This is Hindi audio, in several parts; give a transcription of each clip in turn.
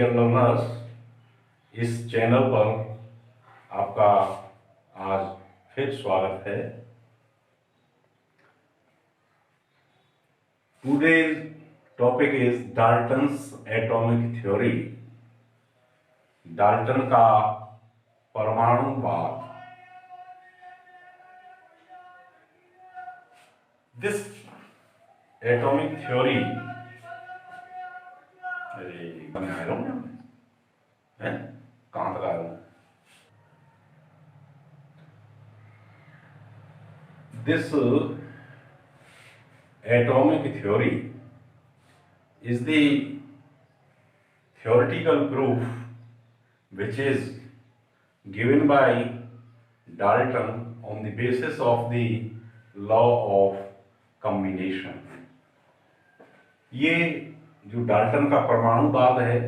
डियर लर्नर्स, इस चैनल पर आपका आज फिर स्वागत है। Today's topic is Dalton's atomic theory. Dalton का परमाणुवाद। दिस एटॉमिक थ्योरी कहां तक आया हूं? This atomic theory is the theoretical proof which is given by Dalton on the basis of the law of combination। ये जो डाल्टन का परमाणुवाद है,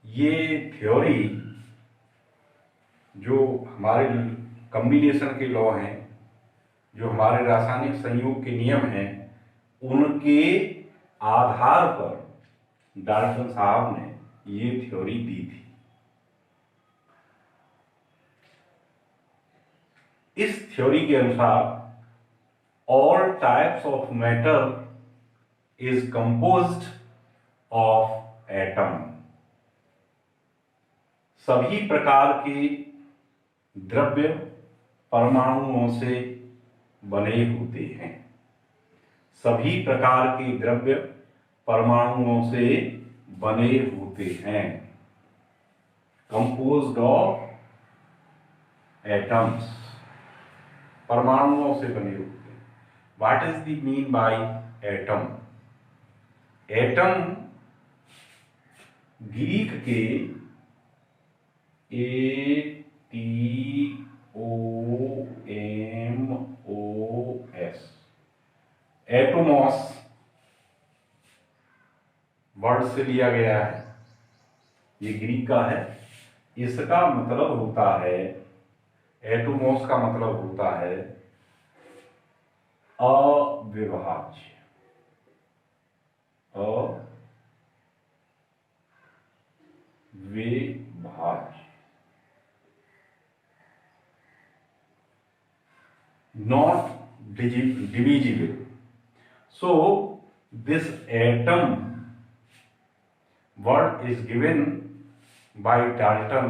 ये थ्योरी जो हमारे कम्बिनेशन के लॉ हैं, जो हमारे रासायनिक संयोग के नियम हैं, उनके आधार पर डाल्टन साहब ने ये थ्योरी दी थी। इस थ्योरी के अनुसार all types of matter is composed of atom. सभी प्रकार के द्रव्य परमाणुओं से बने होते हैं। सभी प्रकार के द्रव्य परमाणुओं से बने होते हैं। कंपोज्ड ऑफ एटम्स, परमाणुओं से बने होते हैं। What is the mean by atom? Atom Greek के ATOMOS, एटोमॉस वर्ड से लिया गया है। ये ग्रीक का है। इसका मतलब होता है, एटोमॉस का मतलब होता है अविभाज्य। अविभाज्य, not divisible. So this atom word is given by Dalton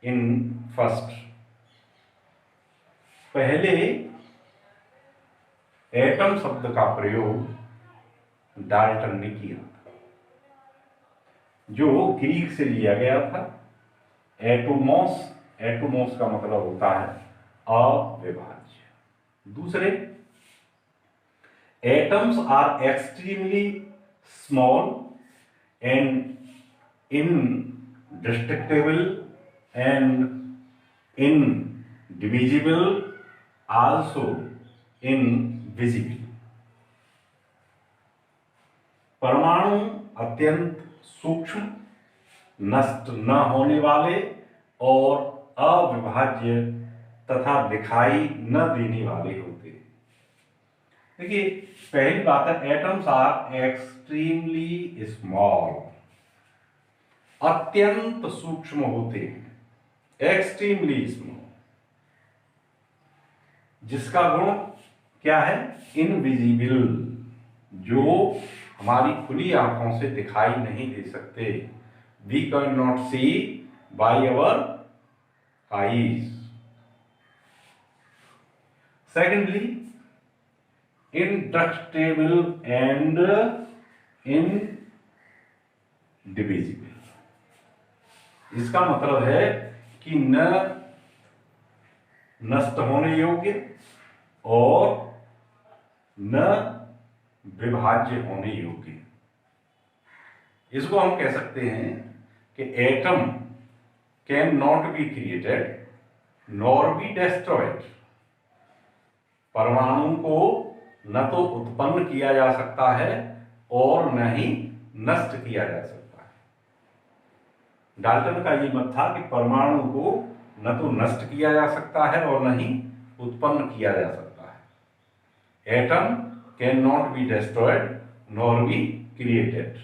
in first। पहले एटम शब्द का प्रयोग डाल्टन ने किया था, जो ग्रीक से लिया गया था। एटोमॉस, एटोमॉस का मतलब होता है अविभाज्य। दूसरे, atoms are extremely small and indestructible and indivisible, also invisible. परमाणु अत्यंत सूक्ष्म, नष्ट न होने वाले और अविभाज्य तथा दिखाई न देने वाले होते हैं। देखिए, पहली बात है, एटम्स आर एक्सट्रीमली स्मॉल, अत्यंत सूक्ष्म होते हैं। एक्सट्रीमली स्मॉल, जिसका गुण क्या है? इनविजिबल, जो हमारी खुली आंखों से दिखाई नहीं दे सकते। We can not see by our eyes. Secondly, indestructible and indivisible। इसका मतलब है कि न नष्ट होने योग्य और न विभाज्य होने योग्य। इसको हम कह सकते हैं कि atom can not be created nor be destroyed. परमाणु को न तो उत्पन्न किया जा सकता है और न ही नष्ट किया जा सकता है। डाल्टन का ये मत था कि परमाणु को न तो नष्ट किया जा सकता है और न ही उत्पन्न किया जा सकता है। Atom can not be destroyed nor be created.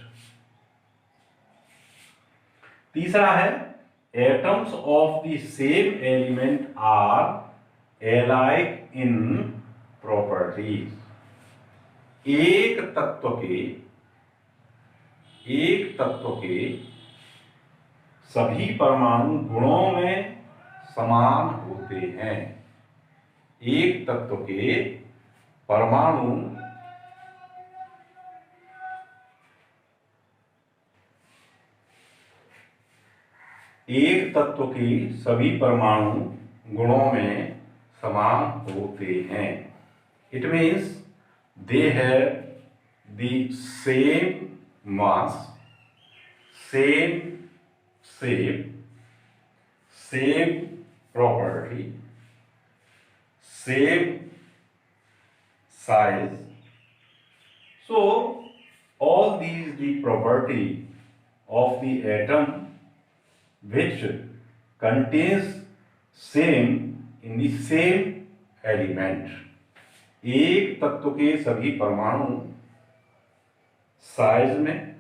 तीसरा है atoms of the same element are alike in properties. एक तत्व के सभी परमाणु गुणों में समान होते हैं। एक तत्व के परमाणु एक तत्व के सभी परमाणु गुणों में समान होते हैं। It means they have the same mass, same shape, same property, same size. So all these the property of the atom which contains same in the same element. एक तत्व के सभी परमाणु साइज में,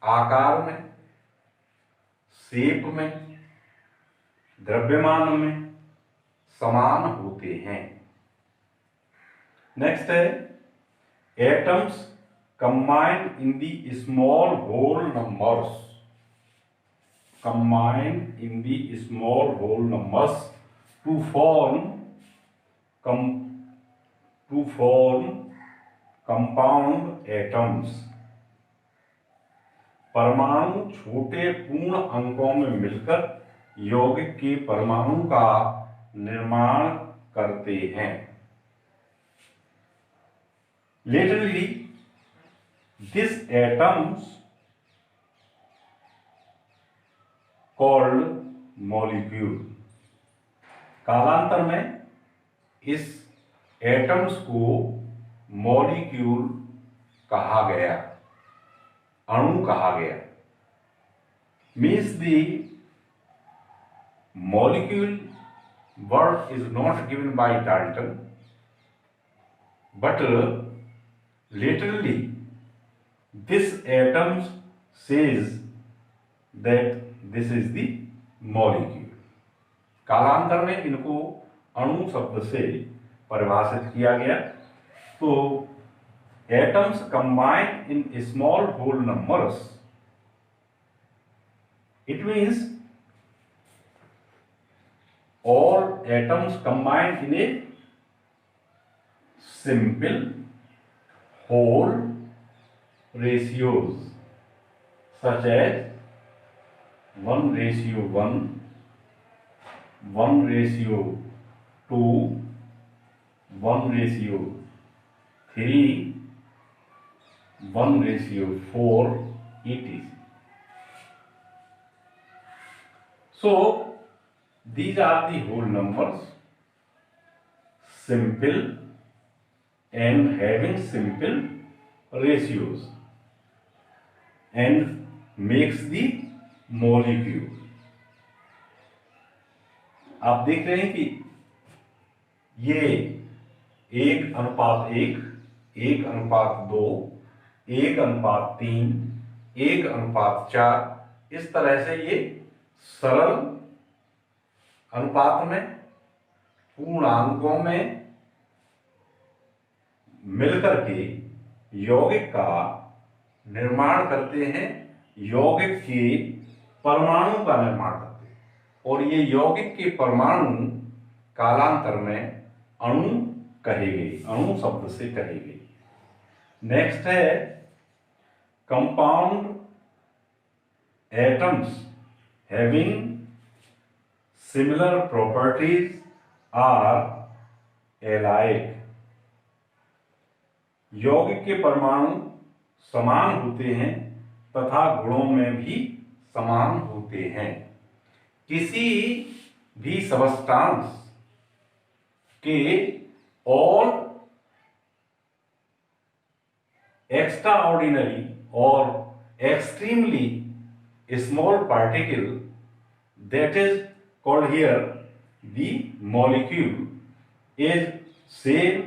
आकार में, शेप में, द्रव्यमान में समान होते हैं। नेक्स्ट है atoms combine in the small whole numbers. Combine in the small whole numbers to form compound atoms. परमाणु छोटे पूर्ण अंकों में मिलकर यौगिक के परमाणु का निर्माण करते हैं। Laterally, these atoms called molecule। कालांतर में इस एटम्स को मॉलिक्यूल कहा गया, अणु कहा गया। Means the molecule word is not given by Dalton, but literally this atoms says that this is the molecule। कालांतर में इनको अणु शब्द से परिभाषित किया गया। तो atoms combine in small whole numbers, it means all atoms combined in a simple whole ratios such as 1:1, 1:2, 1:3, 1:4, etc. So these are the whole numbers, simple and having simple ratios and makes the molecule। आप देख रहे हैं कि ये 1:1, 1:2, 1:3, 1:4 इस तरह से ये सरल अनुपात में पूर्णांकों में मिलकर के यौगिक का निर्माण करते हैं, यौगिक के परमाणु का निर्माण करते हैं। और ये यौगिक के परमाणु कालांतर में अणु कहे गए, अणु शब्द से कहे गए। नेक्स्ट है compound atoms having similar properties are alike. यौगिक के परमाणु समान होते हैं तथा गुणों में भी समान होते हैं। किसी भी सबस्टांस के ऑल एक्स्ट्रा ऑर्डिनरी और extremely small particle that is called here the molecule is same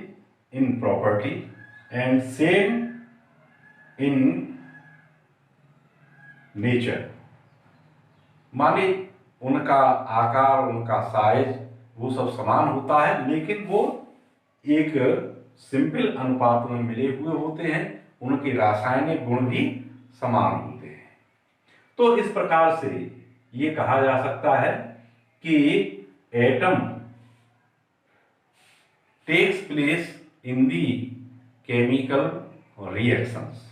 in property and same in nature, माने उनका आकार, उनका साइज वो सब समान होता है, लेकिन वो एक सिंपल अनुपात में मिले हुए होते हैं, उनके रासायनिक गुण भी समान होते हैं। तो इस प्रकार से ये कहा जा सकता है कि atom takes place in the chemical reactions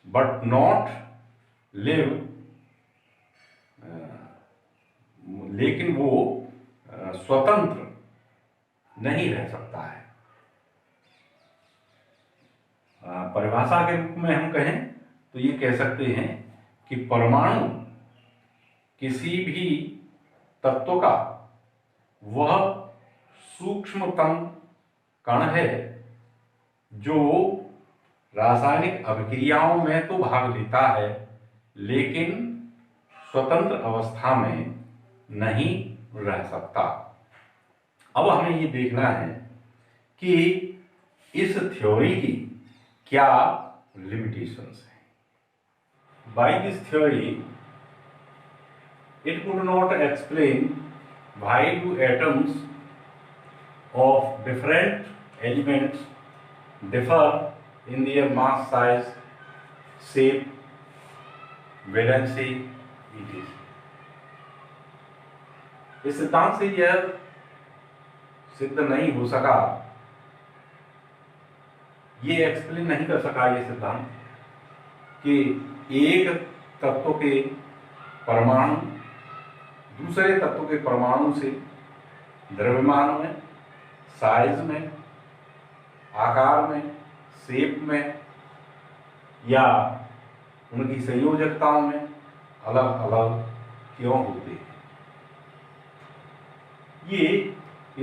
but not live, लेकिन वो स्वतंत्र नहीं रह सकता है। परिभाषा के रूप में हम कहें तो ये कह सकते हैं कि परमाणु किसी भी तत्व का वह सूक्ष्मतम कण है जो रासायनिक अभिक्रियाओं में तो भाग लेता है, लेकिन स्वतंत्र अवस्था में नहीं रह सकता। अब हमें ये देखना है कि इस थ्योरी की क्या लिमिटेशंस हैं। By this theory it could not explain why do atoms of different elements differ in their mass, size, shape, valency, etc. इस सिद्धांत से यह सिद्ध नहीं हो सका, ये एक्सप्लेन नहीं कर सका ये सिद्धांत कि एक तत्व के परमाणु दूसरे तत्व के परमाणु से द्रव्यमान में, साइज में, आकार में, शेप में या उनकी संयोजकताओं में अलग अलग क्यों होते हैं। ये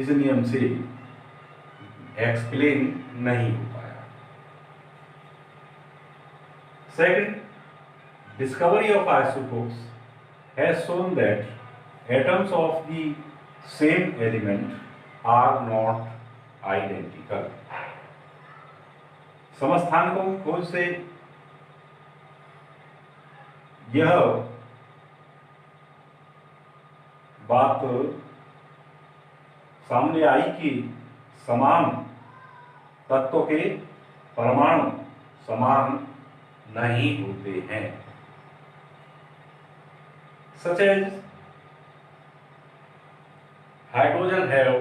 इस नियम से एक्सप्लेन नहीं हो पाया। Second, discovery of isotopes has shown that atoms of the same element are not identical. समस्थानिकों की खोज से यह बात सामने आई कि समान तत्व के परमाणु समान नहीं होते हैं। Such as hydrogen have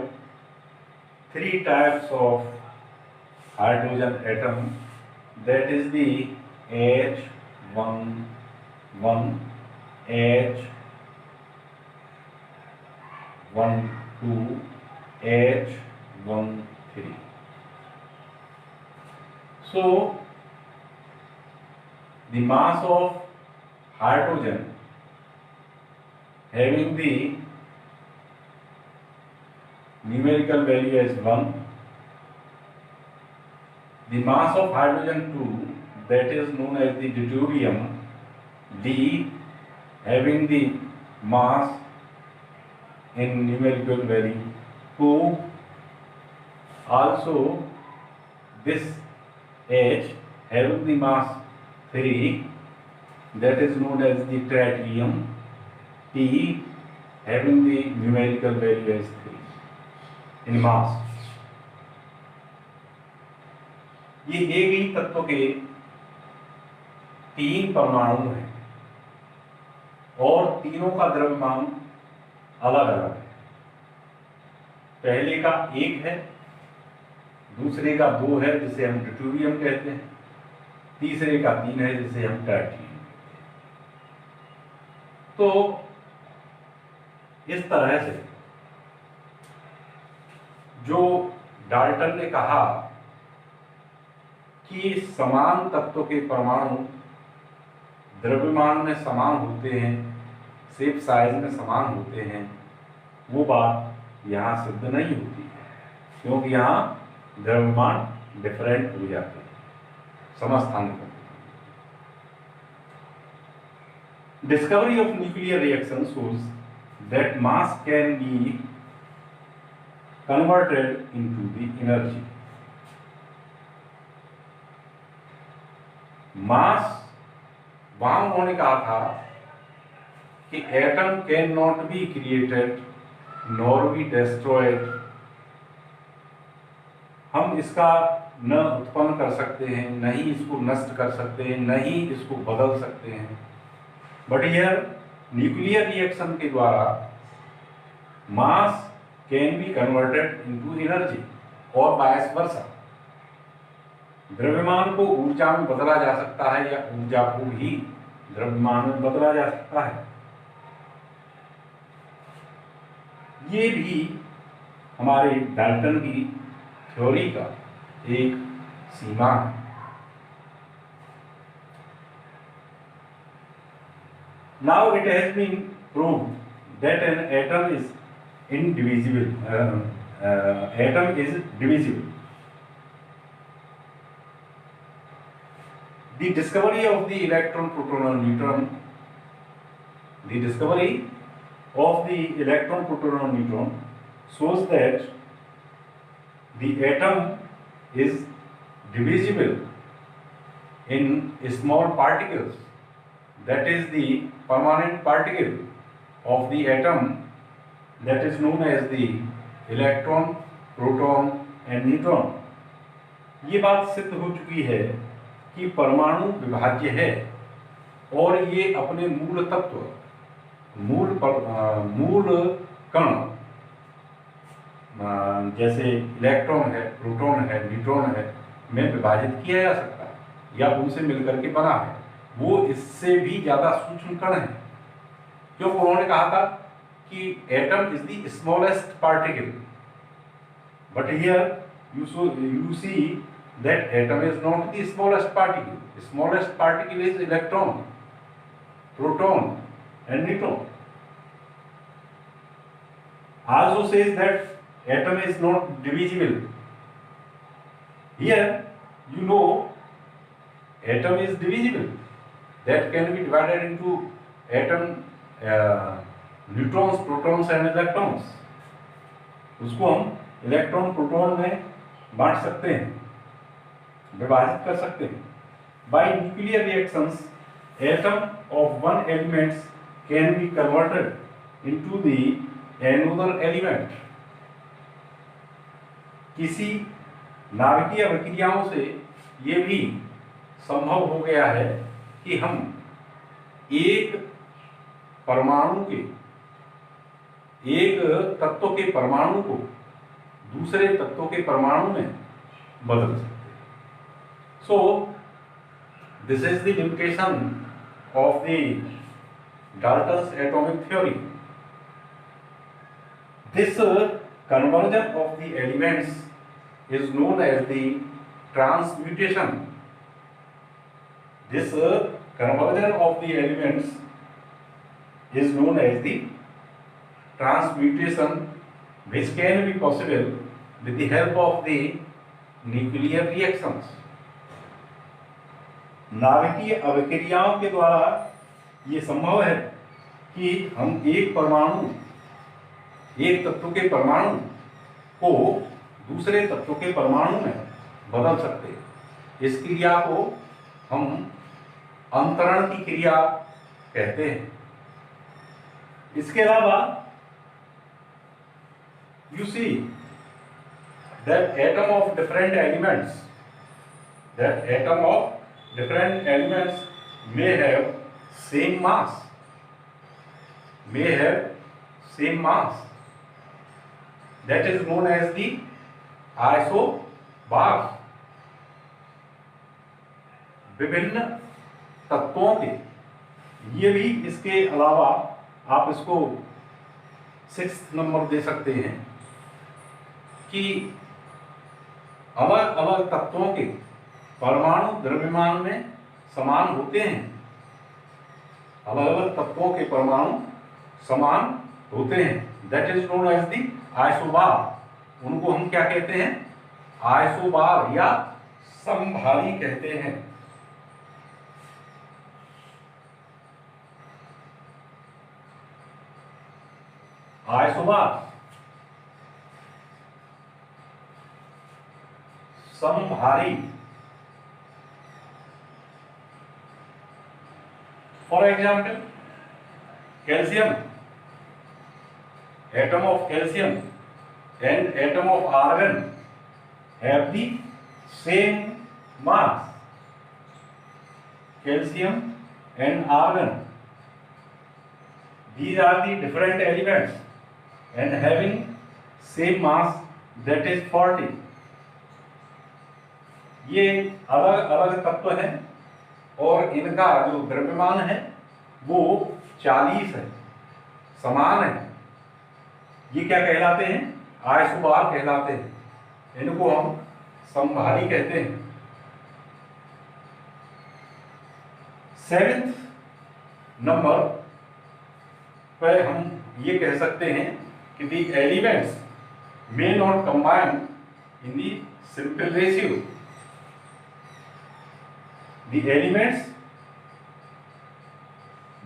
3 types of hydrogen atom, that is the H1, H12, H13. So the mass of hydrogen having the numerical value as 1, the mass of hydrogen 2, that is known as the deuterium D, having the mass in numerical value 2, also this H having the mass 3, that is known as the tritium T, having the numerical value as 3 in mass. ये एक ही तत्व के 3 परमाणु हैं और तीनों का द्रव्यमान अलग अलग है। पहले का 1 है, दूसरे का 2 है जिसे हम ड्यूटेरियम कहते हैं, तीसरे का 3 है जिसे हम ट्राइटियम कहते हैं। तो इस तरह से जो डाल्टन ने कहा कि समान तत्व के परमाणु द्रव्यमान में समान होते हैं, शेप साइज में समान होते हैं, वो बात यहाँ सिद्ध नहीं होती है, क्योंकि यहाँ द्रव्यमान डिफरेंट हो जाते हैं समस्थानिकों। Discovery of nuclear reaction shows that mass can be converted into the energy. Mass वहां उन्होंने कहा था कि atom can not be created nor be destroyed. हम इसका न उत्पन्न कर सकते हैं, न ही इसको नष्ट कर सकते हैं, न ही इसको बदल सकते हैं। बट हियर न्यूक्लियर रिएक्शन के द्वारा मास can be converted into energy और वाइस वर्सा। द्रव्यमान को ऊर्जा में बदला जा सकता है या ऊर्जा को भी द्रव्यमान में बदला जा सकता है। ये भी हमारे डाल्टन की थ्योरी का एक सीमा है। Now it has been proved that an atom is indivisible. Atom is divisible. The discovery of the electron, proton, and neutron. The discovery of the electron, proton, and neutron shows that the atom is divisible in small particles. That is the permanent particle of the atom, that is known as the electron, proton and neutron. ये बात सिद्ध हो चुकी है कि परमाणु विभाज्य है और ये अपने मूल तत्व, मूल कण जैसे इलेक्ट्रॉन है, प्रोटॉन है, न्यूट्रॉन है में विभाजित किया जा सकता है या उनसे मिलकर के बना है। वो इससे भी ज्यादा सूक्ष्म कण है, क्योंकि उन्होंने कहा था कि atom is the smallest particle. But here you see that atom is not the smallest particle. The smallest particle is electron, proton and neutron. Also says that atom is not divisible. Here you know atom is divisible. That can be divided into atom, neutrons, protons and electrons. उसको हम इलेक्ट्रॉन प्रोटॉन में बांट सकते हैं, विभाजित कर सकते हैं। Bye nuclear reactions atom of one elements can be converted into the another element. किसी नाभिकीय अभिक्रियाओं से ये भी संभव हो गया है कि हम एक परमाणु के, एक तत्व के परमाणु को दूसरे तत्व के परमाणु में बदल सकते हैं। So this is the limitation of the Dalton's atomic theory. This conversion of the elements is known as the transmutation. This conversion of the elements is known as the transmutation, which can be possible with the help of the nuclear reactions. नाभिकीय अभिक्रियाओं के द्वारा ये संभव है कि हम एक परमाणु, एक तत्व के परमाणु को दूसरे तत्व के परमाणु में बदल सकते हैं। इस क्रिया को हम अंतरण की क्रिया कहते हैं। इसके अलावा you see that atom of different elements, may have same mass, that is known as the isobars। विभिन्न तत्वों के, ये भी इसके अलावा आप इसको 6th नंबर दे सकते हैं कि अलग अलग तत्वों के परमाणु द्रव्यमान में समान होते हैं। अलग अलग तत्वों के परमाणु समान होते हैं। That is known as the isobar. उनको हम क्या कहते हैं? आइसोबार या समभारी कहते हैं। Isobar, समभारी। For example, calcium, atom of calcium and atom of argon have the same mass. Calcium and argon, these are the different elements and having same mass, that is 40. ये अलग अलग तत्व हैं और इनका जो द्रव्यमान है वो 40 है, समान है। ये क्या कहलाते हैं? आइसोबार कहलाते हैं। इनको हम समभारी कहते हैं। 7th नंबर पर हम ये कह सकते हैं कि the elements may not combine in the simple ratio. The elements,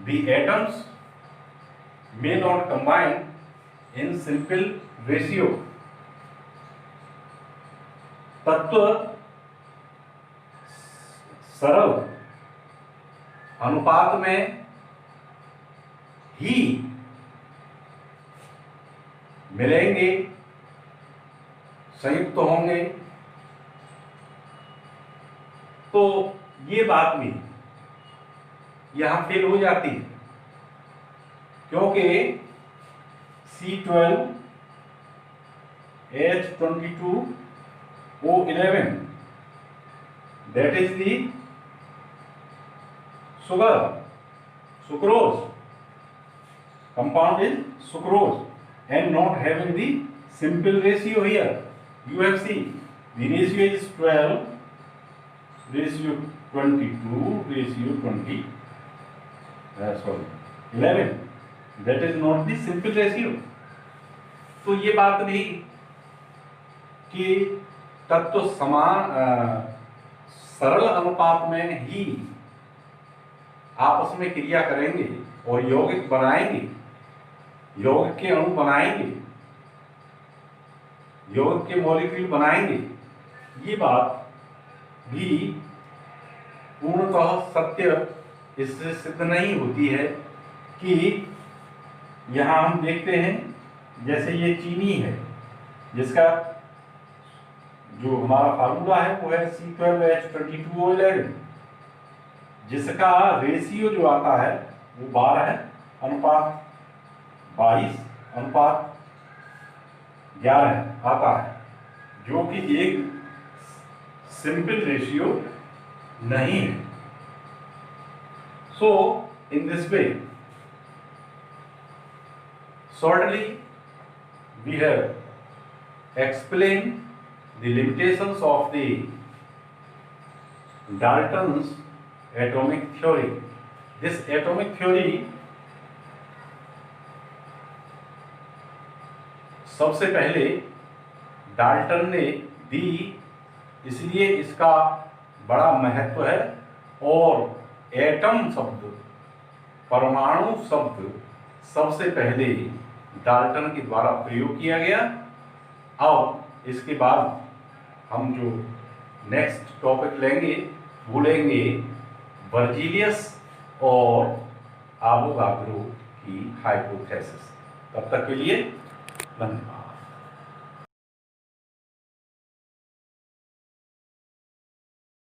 the atoms may not combine in simple ratio. तत्व सरल अनुपात में ही मिलेंगे, संयुक्त होंगे। तो ये बात भी यहां फेल हो जाती है, क्योंकि C12 H22 O11 that is the sucrose compound is sucrose and not having the simple ratio here. You have seen the ratio is 12 ratio 22 ratio 20 sorry 11, that is not the simple ratio. तो ये बात नहीं कि तत्व समान सरल अनुपात में ही आपस में क्रिया करेंगे और यौगिक बनाएंगे, यौगिक के अणु बनाएंगे, यौगिक के मॉलिक्यूल बनाएंगे। ये बात भी पूर्णतः सत्य इससे सिद्ध नहीं होती है कि यहाँ हम देखते हैं जैसे ये चीनी है जिसका जो हमारा फार्मूला है वो है C12H22O11, जिसका रेशियो जो आता है वो 12 है अनुपात 22 अनुपात 11 आता है, जो कि एक सिंपल रेशियो नहीं है। So in this way shortly we have explained the limitations of the Dalton's atomic theory. This atomic theory सबसे पहले डाल्टन ने दी, इसलिए इसका बड़ा महत्व है। और एटम शब्द, परमाणु शब्द सबसे पहले डाल्टन के द्वारा प्रयोग किया गया। अब इसके बाद हम जो नेक्स्ट टॉपिक लेंगे वो लेंगे बर्जीलियस और एवोगाड्रो की हाइपोथेसिस। तब तक के लिए धन्यवाद।